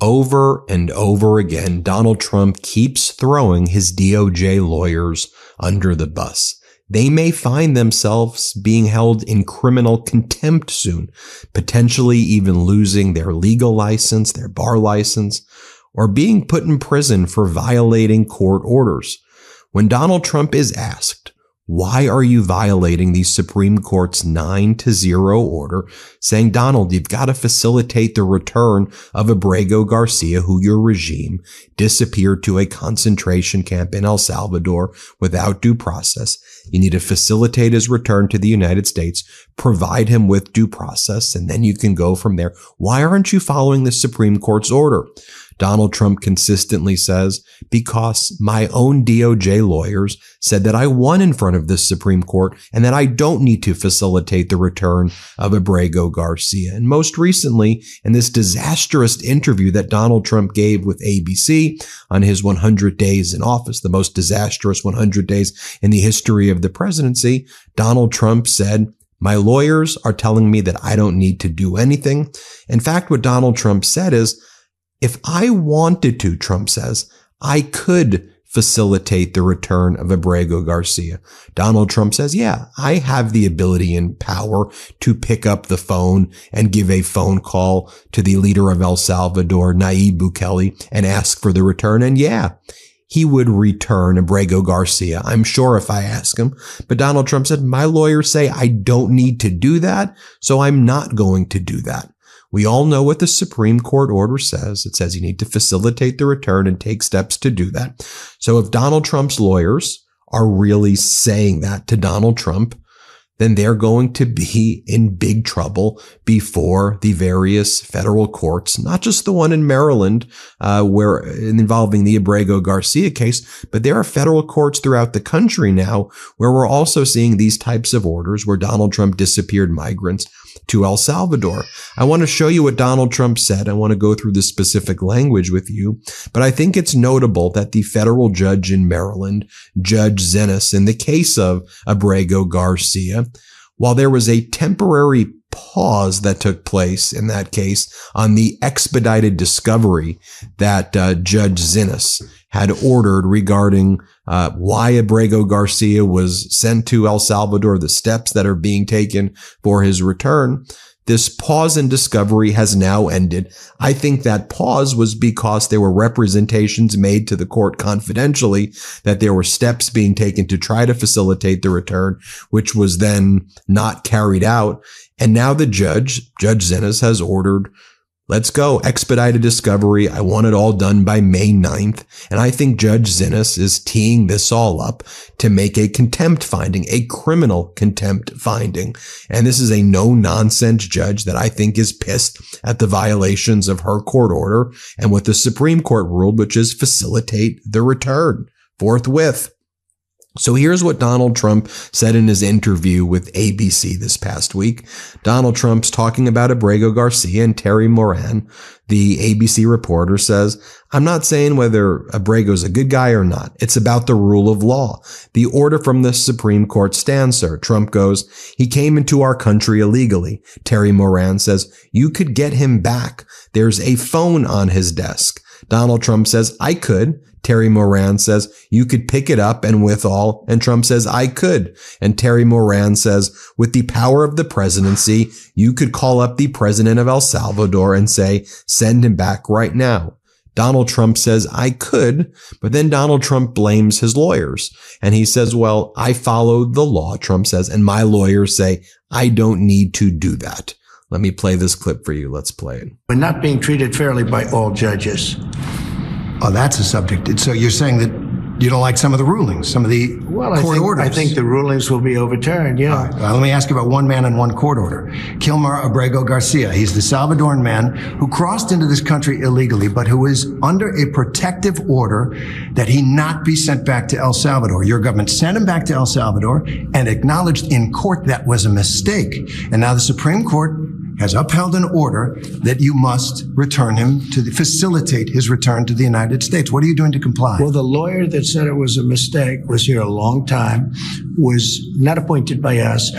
Over and over again, Donald Trump keeps throwing his DOJ lawyers under the bus. They may find themselves being held in criminal contempt soon, potentially even losing their legal license, their bar license, or being put in prison for violating court orders. When Donald Trump is asked, why are you violating the Supreme Court's 9-0 order, saying, Donald, you've got to facilitate the return of Abrego Garcia, who your regime disappeared to a concentration camp in El Salvador without due process. You need to facilitate his return to the United States, provide him with due process, and then you can go from there. Why aren't you following the Supreme Court's order? Donald Trump consistently says, because my own DOJ lawyers said that I won in front of the Supreme Court and that I don't need to facilitate the return of Abrego Garcia. And most recently, in this disastrous interview that Donald Trump gave with ABC on his 100 days in office, the most disastrous 100 days in the history of the presidency, Donald Trump said, my lawyers are telling me that I don't need to do anything. In fact, what Donald Trump said is, if I wanted to, Trump says, I could facilitate the return of Abrego Garcia. Donald Trump says, yeah, I have the ability and power to pick up the phone and give a phone call to the leader of El Salvador, Nayib Bukele, and ask for the return. And yeah, he would return Abrego Garcia, I'm sure, if I ask him. But Donald Trump said, my lawyers say I don't need to do that, so I'm not going to do that. We all know what the Supreme Court order says. It says you need to facilitate the return and take steps to do that. So if Donald Trump's lawyers are really saying that to Donald Trump, then they're going to be in big trouble before the various federal courts, not just the one in Maryland, where involving the Abrego Garcia case, but there are federal courts throughout the country now where we're also seeing these types of orders where Donald Trump disappeared migrants to El Salvador. I want to show you what Donald Trump said. I want to go through the specific language with you, but I think it's notable that the federal judge in Maryland, Judge Zenas, in the case of Abrego Garcia, while there was a temporary pause that took place in that case on the expedited discovery that Judge Zenas had ordered regarding why Abrego Garcia was sent to El Salvador, the steps that are being taken for his return. This pause in discovery has now ended. I think that pause was because there were representations made to the court confidentially that there were steps being taken to try to facilitate the return, which was then not carried out. And now the Judge Zenas, has ordered, let's go, expedited discovery. I want it all done by May 9th. And I think Judge Zenas is teeing this all up to make a contempt finding, a criminal contempt finding. And this is a no-nonsense judge that I think is pissed at the violations of her court order and what the Supreme Court ruled, which is facilitate the return forthwith. So here's what Donald Trump said in his interview with ABC this past week. Donald Trump's talking about Abrego Garcia, and Terry Moran, the ABC reporter, says, I'm not saying whether Abrego's a good guy or not. It's about the rule of law. The order from the Supreme Court stands, sir. Trump goes, he came into our country illegally. Terry Moran says, you could get him back. There's a phone on his desk. Donald Trump says, I could. Terry Moran says, you could pick it up and withal. And Trump says, I could. And Terry Moran says, with the power of the presidency, you could call up the president of El Salvador and say, send him back right now. Donald Trump says, I could, but then Donald Trump blames his lawyers. And he says, well, I followed the law, Trump says, and my lawyers say, I don't need to do that. Let me play this clip for you. Let's play it. We're not being treated fairly by all judges. Oh, that's a subject. So you're saying that you don't like some of the rulings, some of the court orders? I think the rulings will be overturned, yeah. All right. Well, let me ask you about one man and one court order. Kilmer Abrego Garcia. He's the Salvadoran man who crossed into this country illegally, but who is under a protective order that he not be sent back to El Salvador. Your government sent him back to El Salvador and acknowledged in court that was a mistake. And now the Supreme Court has upheld an order that you must return him facilitate his return to the United States. What are you doing to comply? Well, the lawyer that said it was a mistake was here a long time, was not appointed by us,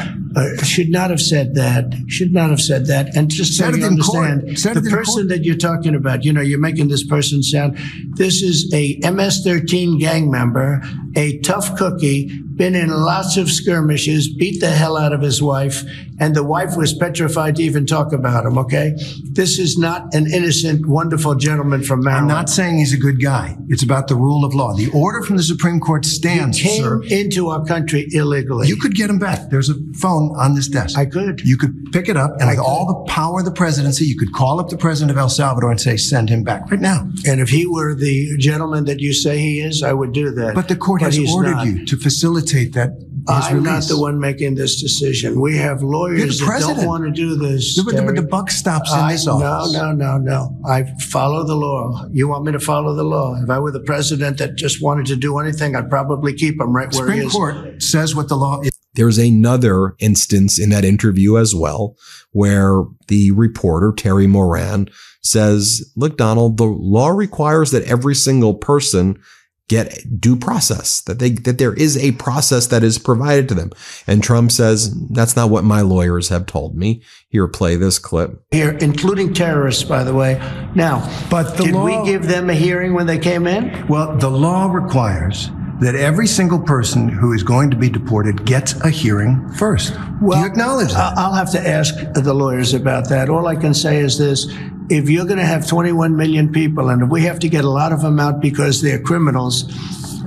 should not have said that. Should not have said that. And just so you understand, the person that you're talking about, you're making this person sound, this is a MS-13 gang member, a tough cookie, been in lots of skirmishes, beat the hell out of his wife, and the wife was petrified to even talk about him, okay? This is not an innocent, wonderful gentleman from Maryland. I'm not saying he's a good guy. It's about the rule of law. The order from the Supreme Court stands, sir. He came into our country illegally. You could get him back. There's a phone on this desk. I could. You could pick it up, and with all the power of the presidency, you could call up the president of El Salvador and say, send him back right now. And if he were the gentleman that you say he is, I would do that. But the court has ordered you to facilitate that. I'm not the one making this decision. We have lawyers that don't want to do this. But the buck stops in this office. No. I follow the law. You want me to follow the law? If I were the president that just wanted to do anything, I'd probably keep him right where he is. Supreme Court says what the law is. There's another instance in that interview as well, where the reporter, Terry Moran, says, look, Donald, the law requires that every single person get due process, that there is a process that is provided to them. And Trump says, that's not what my lawyers have told me. Here, play this clip. Here, including terrorists, by the way. Now, but did we give them a hearing when they came in? Well, the law requires that every single person who is going to be deported gets a hearing first. Well, do you acknowledge that? I'll have to ask the lawyers about that. All I can say is this. If you're going to have 21 million people, and if we have to get a lot of them out because they're criminals,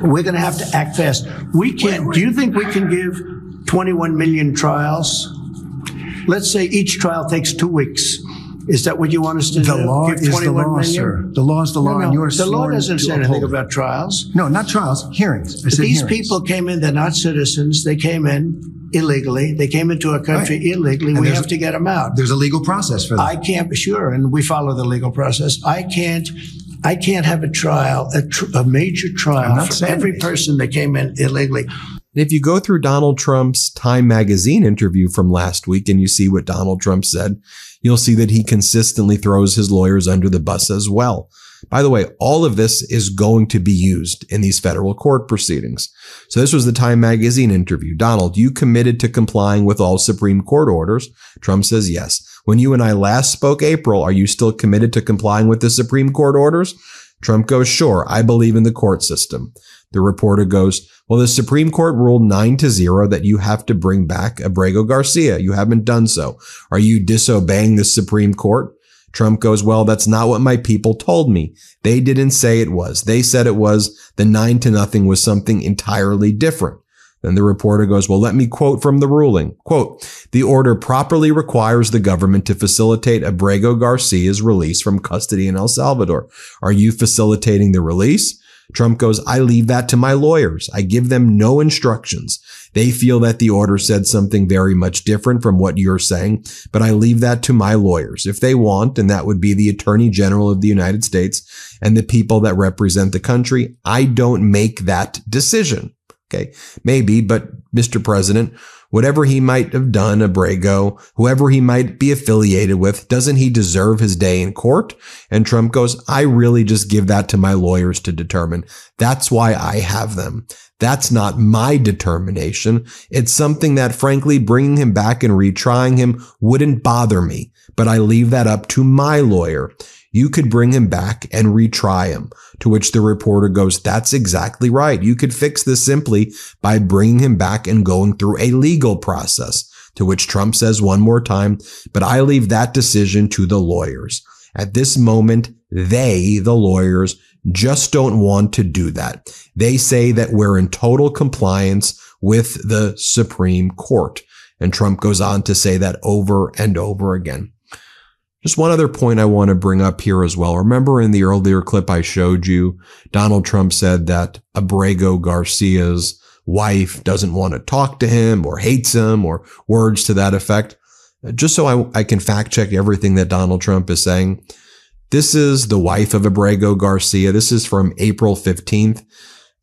we're going to have to act fast. We can't. Do you think we can give 21 million trials? Let's say each trial takes 2 weeks. Is that what you want us to do? The law is the law, sir. The law is the law, and you're the law doesn't say anything about trials. No, not trials. Hearings. These people came in. They're not citizens. They came in illegally. They came into our country illegally. We have to get them out. There's a legal process for that. I can't be sure, and we follow the legal process. I can't have a trial, a major trial for every person that came in illegally. If you go through Donald Trump's Time magazine interview from last week and you see what Donald Trump said, you'll see that he consistently throws his lawyers under the bus as well. By the way, all of this is going to be used in these federal court proceedings. So this was the Time magazine interview. Donald, you committed to complying with all Supreme Court orders? Trump says yes. When you and I last spoke, April, are you still committed to complying with the Supreme Court orders? Trump goes, sure, I believe in the court system. The reporter goes, well, the Supreme Court ruled 9-0 that you have to bring back Abrego Garcia. You haven't done so. Are you disobeying the Supreme Court? Trump goes, well, that's not what my people told me. They didn't say it was. They said it was. The 9-0 was something entirely different. Then the reporter goes, well, let me quote from the ruling. Quote, the order properly requires the government to facilitate Abrego Garcia's release from custody in El Salvador. Are you facilitating the release? Trump goes, I leave that to my lawyers. I give them no instructions. They feel that the order said something very much different from what you're saying, but I leave that to my lawyers. If they want, and that would be the Attorney General of the United States and the people that represent the country, I don't make that decision. Okay, maybe, but Mr. President, whatever he might have done, Abrego, whoever he might be affiliated with, doesn't he deserve his day in court? And Trump goes, I really just give that to my lawyers to determine. That's why I have them. That's not my determination. It's something that, frankly, bringing him back and retrying him wouldn't bother me, but I leave that up to my lawyer. You could bring him back and retry him. To which the reporter goes, that's exactly right. You could fix this simply by bringing him back and going through a legal process. To which Trump says one more time, but I leave that decision to the lawyers. At this moment, they, the lawyers, just don't want to do that. They say that we're in total compliance with the Supreme Court. And Trump goes on to say that over and over again. Just one other point I want to bring up here as well. Remember in the earlier clip I showed you, Donald Trump said that Abrego Garcia's wife doesn't want to talk to him or hates him or words to that effect. Just so I can fact check everything that Donald Trump is saying. This is the wife of Abrego Garcia. This is from April 15th.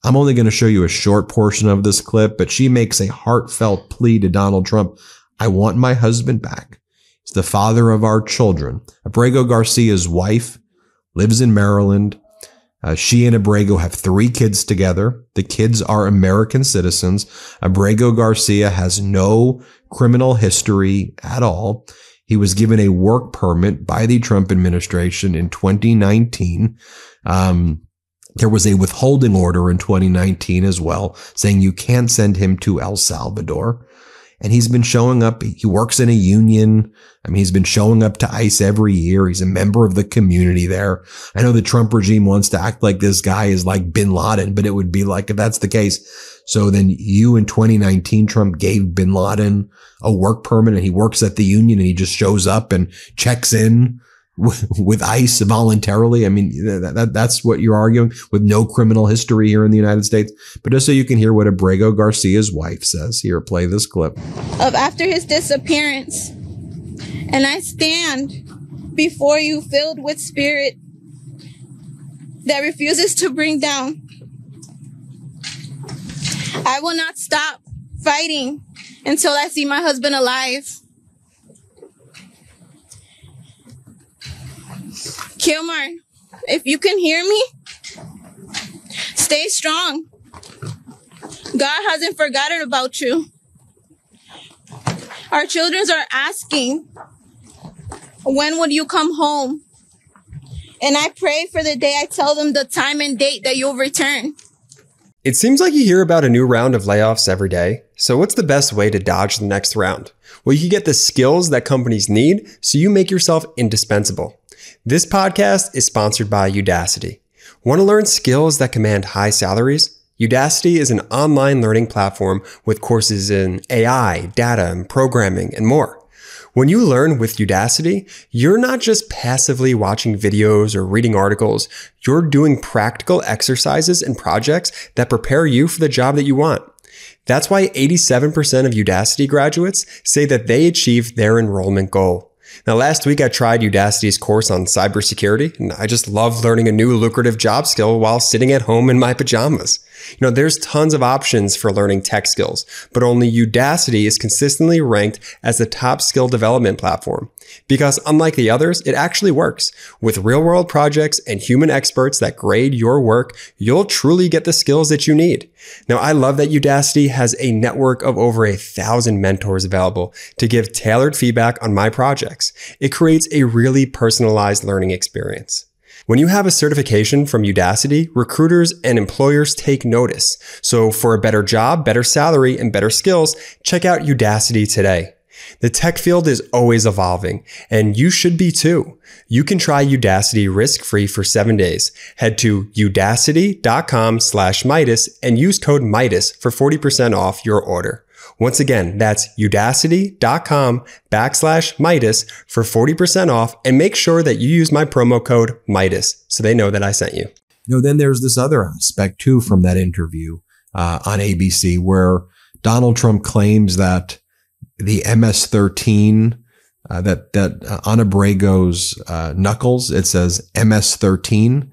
I'm only going to show you a short portion of this clip, but she makes a heartfelt plea to Donald Trump. I want my husband back. He's the father of our children. Abrego Garcia's wife lives in Maryland. She and Abrego have 3 kids together. The kids are American citizens. Abrego Garcia has no criminal history at all. He was given a work permit by the Trump administration in 2019. There was a withholding order in 2019 as well, saying you can't send him to El Salvador. And he's been showing up. He works in a union. I mean, he's been showing up to ICE every year. He's a member of the community there. I know the Trump regime wants to act like this guy is like bin Laden, but it would be like, if that's the case. So then you in 2019, Trump gave bin Laden a work permit and he works at the union and he just shows up and checks in with ICE voluntarily. I mean, that's what you're arguing, with no criminal history here in the United States. But just so you can hear what Abrego Garcia's wife says, here, play this clip. Of after his disappearance, and I stand before you filled with spirit that refuses to bring down. I will not stop fighting until I see my husband alive. Kilmer, if you can hear me, stay strong. God hasn't forgotten about you. Our children are asking, when would you come home? And I pray for the day I tell them the time and date that you'll return. It seems like you hear about a new round of layoffs every day. So what's the best way to dodge the next round? Well, you can get the skills that companies need so you make yourself indispensable. This podcast is sponsored by Udacity. Want to learn skills that command high salaries? Udacity is an online learning platform with courses in AI, data, and programming, and more. When you learn with Udacity, you're not just passively watching videos or reading articles. You're doing practical exercises and projects that prepare you for the job that you want. That's why 87% of Udacity graduates say that they achieved their enrollment goal. Now, last week I tried Udacity's course on cybersecurity, and I just loved learning a new lucrative job skill while sitting at home in my pajamas. There's tons of options for learning tech skills, but only Udacity is consistently ranked as the top skill development platform. Because unlike the others, it actually works. With real-world projects and human experts that grade your work, you'll truly get the skills that you need. Now, I love that Udacity has a network of over 1,000 mentors available to give tailored feedback on my projects. It creates a really personalized learning experience. When you have a certification from Udacity, recruiters and employers take notice. So for a better job, better salary, and better skills, check out Udacity today. The tech field is always evolving, and you should be too. You can try Udacity risk-free for 7 days. Head to udacity.com/Midas and use code Midas for 40% off your order. Once again, that's udacity.com/Midas for 40% off, and make sure that you use my promo code Midas so they know that I sent you. Then there's this other aspect too from that interview on ABC where Donald Trump claims that the MS-13 that on Abrego's knuckles, it says MS-13,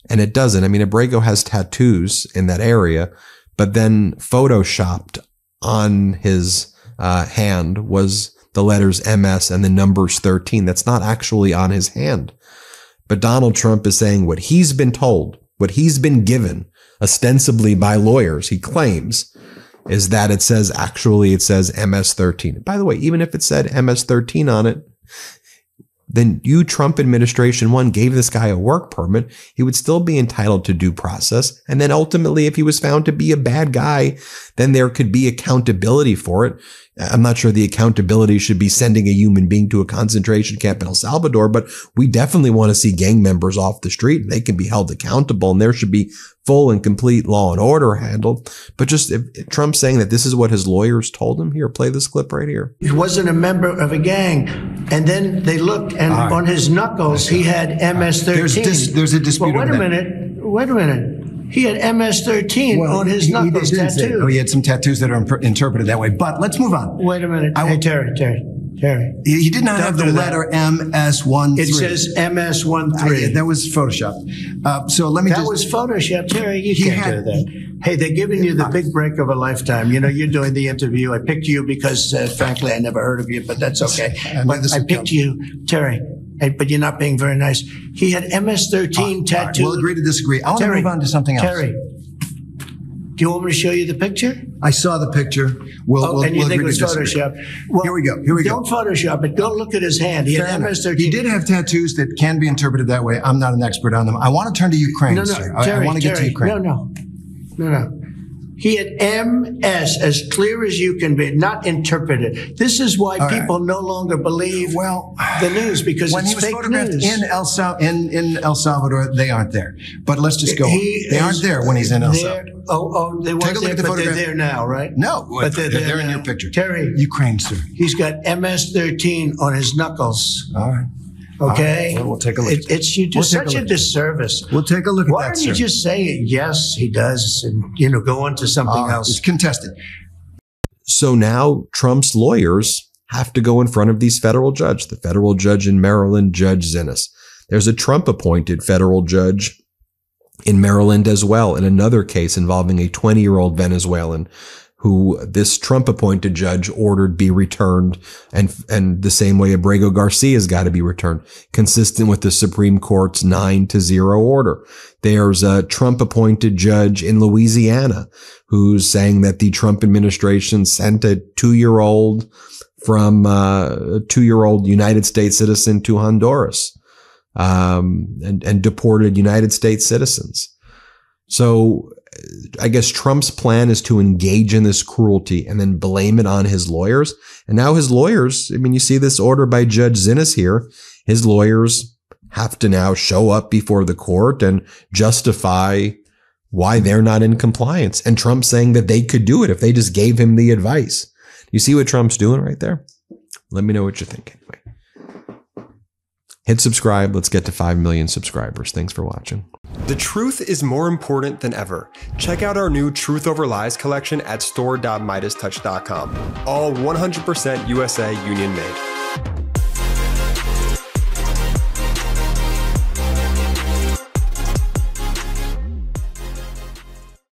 and it doesn't. I mean, Abrego has tattoos in that area, but then photoshopped on his hand was the letters MS and the numbers 13. That's not actually on his hand. But Donald Trump is saying what he's been told, what he's been given, ostensibly by lawyers, he claims, is that it says MS-13. By the way, even if it said MS-13 on it, then you, Trump administration one, gave this guy a work permit. He would still be entitled to due process. And then ultimately, if he was found to be a bad guy, then there could be accountability for it. I'm not sure the accountability should be sending a human being to a concentration camp in El Salvador, but we definitely want to see gang members off the street. They can be held accountable and there should be full and complete law and order handled. But just if Trump's saying that this is what his lawyers told him, here, play this clip right here. He wasn't a member of a gang. And then they looked and on his knuckles, he had MS-13. There's a dispute. Well, wait a minute. He had MS-13 on his knuckles tattooed. He had some tattoos that are interpreted that way. But let's move on. Wait a minute. Hey, Terry. He did not have the letter MS-13. It says MS-13. That was photoshopped. That was photoshopped. Terry, you can't do that. Hey, they're giving you the big break of a lifetime. You're doing the interview. I picked you because, frankly, I never heard of you, but that's okay. But I picked you, Terry. but you're not being very nice. He had MS-13 tattooed. We'll agree to disagree. I want to move on to something else. Terry, do you want me to show you the picture? I saw the picture. We'll and you think it was disagree. Photoshop? Well, here we go. Don't Photoshop it. Go look at his hand. He had MS-13. He did have tattoos that can be interpreted that way. I'm not an expert on them. I want to turn to Ukraine, sir. Terry, I want to get to Ukraine. No. He had MS as clear as you can be, not interpreted. This is why people no longer believe the news, because when it's he was fake photographed news. in El Salvador, they aren't there. But let's just go on. They aren't there when he's in El Salvador. They weren't there, but they're there now, right? No, but they're there in your picture. Terry, Ukraine, sir. He's got MS-13 on his knuckles. All right. Okay, we'll take a look. You do such a disservice. We'll take a look at that. Why don't you just say yes, he does, and go on to something else? It's contested. So now Trump's lawyers have to go in front of these federal judge, the federal judge in Maryland, Judge Zinnes. There's a Trump-appointed federal judge in Maryland as well, in another case involving a 20-year-old Venezuelan who this Trump-appointed judge ordered be returned, and the same way Abrego Garcia's got to be returned, consistent with the Supreme Court's 9-0 order. There's a Trump-appointed judge in Louisiana who's saying that the Trump administration sent a 2-year-old United States citizen to Honduras, and deported United States citizens. So I guess Trump's plan is to engage in this cruelty and then blame it on his lawyers. And now his lawyers, you see this order by Judge Zinnes here, his lawyers have to now show up before the court and justify why they're not in compliance. And Trump's saying that they could do it if they just gave him the advice. You see what Trump's doing right there? Let me know what you think anyway. Hit subscribe. Let's get to 5 million subscribers. Thanks for watching. The truth is more important than ever. Check out our new Truth Over Lies collection at store.midastouch.com. All 100% USA union made.